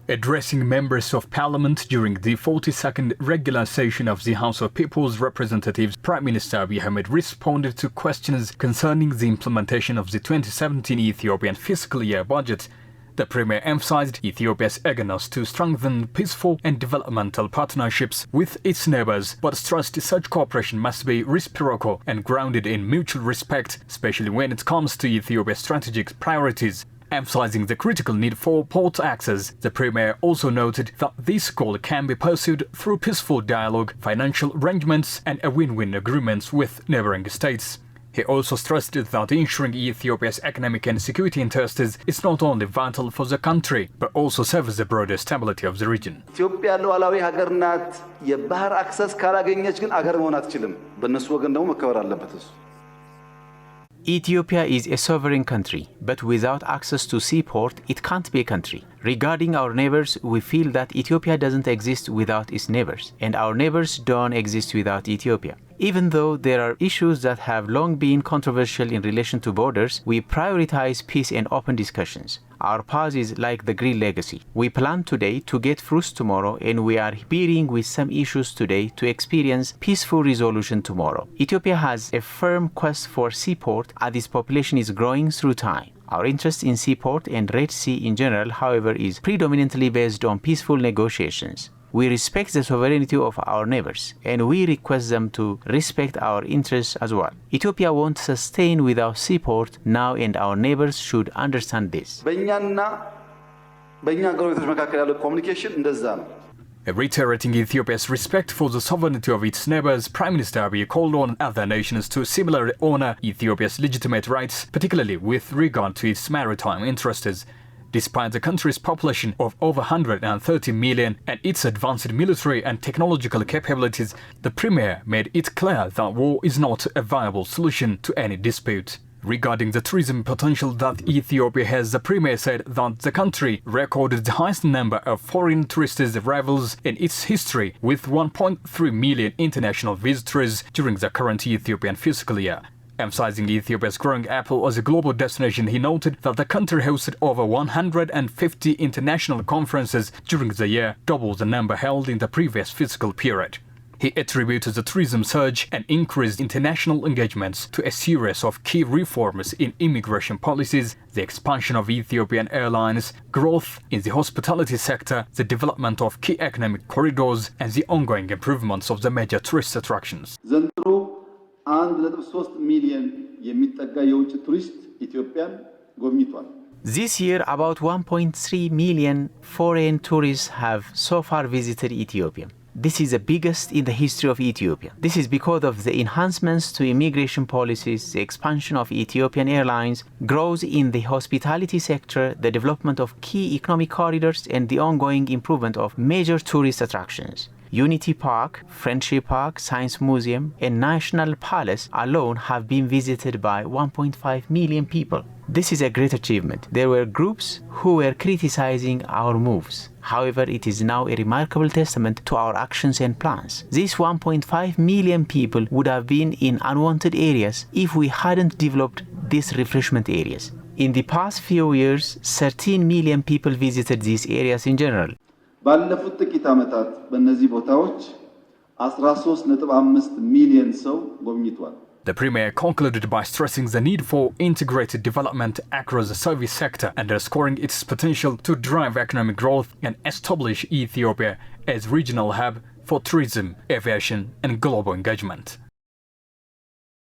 Addressing members of parliament during the 42nd regular session of the House of People's Representatives, Prime Minister Abiy Ahmed responded to questions concerning the implementation of the 2017 Ethiopian fiscal year budget. The Premier emphasized Ethiopia's eagerness to strengthen peaceful and developmental partnerships with its neighbors, but stressed such cooperation must be reciprocal and grounded in mutual respect, especially when it comes to Ethiopia's strategic priorities. Emphasizing the critical need for port access, the Premier also noted that this goal can be pursued through peaceful dialogue, financial arrangements, and win-win agreements with neighboring states. He also stressed that ensuring Ethiopia's economic and security interests is not only vital for the country, but also serves the broader stability of the region. ኢትዮጵያ ሉዓላዊ ሀገር ናት። የባህር አክሰስ ካላገኘች ግን አገር መሆን አትችልም። በእነሱ ወገን ደግሞ መከበር አለበት እሱ። Ethiopia is a sovereign country, but without access to seaport, it can't be a country. Regarding our neighbors, we feel that Ethiopia doesn't exist without its neighbors, and our neighbors don't exist without Ethiopia. Even though there are issues that have long been controversial in relation to borders, we prioritize peace and open discussions. Our path is like the Green Legacy. We plan today to get fruits tomorrow, and we are bearing with some issues today to experience peaceful resolution tomorrow. Ethiopia has a firm quest for seaport as its population is growing through time. Our interest in seaport and Red Sea in general, however, is predominantly based on peaceful negotiations. We respect the sovereignty of our neighbors, and we request them to respect our interests as well. Ethiopia won't sustain without seaport now, and our neighbors should understand this. Reiterating Ethiopia's respect for the sovereignty of its neighbors, Prime Minister Abiy called on other nations to similarly honor Ethiopia's legitimate rights, particularly with regard to its maritime interests. Despite the country's population of over 130 million and its advanced military and technological capabilities, the Premier made it clear that war is not a viable solution to any dispute. Regarding the tourism potential that Ethiopia has, the Premier said that the country recorded the highest number of foreign tourist arrivals in its history, with 1.3 million international visitors during the current Ethiopian fiscal year. Emphasizing Ethiopia's growing appeal as a global destination, he noted that the country hosted over 150 international conferences during the year, double the number held in the previous fiscal period. He attributed the tourism surge and increased international engagements to a series of key reforms in immigration policies, the expansion of Ethiopian airlines, growth in the hospitality sector, the development of key economic corridors, and the ongoing improvements of the major tourist attractions. 1.3 ሚሊዮን የሚጠጋ የውጭ ቱሪስት ኢትዮጵያን ጎብኝቷል። This year, about 1.3 million foreign tourists have so far visited Ethiopia. This is the biggest in the history of Ethiopia. This is because of the enhancements to immigration policies, the expansion of Ethiopian airlines, growth in the hospitality sector, the development of key economic corridors, and the ongoing improvement of major tourist attractions. Unity Park, Friendship Park, Science Museum, and National Palace alone have been visited by 1.5 million people. This is a great achievement. There were groups who were criticizing our moves. However, it is now a remarkable testament to our actions and plans. These 1.5 million people would have been in unwanted areas if we hadn't developed these refreshment areas. In the past few years, 13 million people visited these areas in general. ባለፉት ጥቂት ዓመታት በእነዚህ ቦታዎች 13.5 ሚሊዮን ሰው ጎብኝቷል። The Premier concluded by stressing the need for integrated development across the service sector, underscoring its potential to drive economic growth and establish Ethiopia as regional hub for tourism, aviation, and global engagement.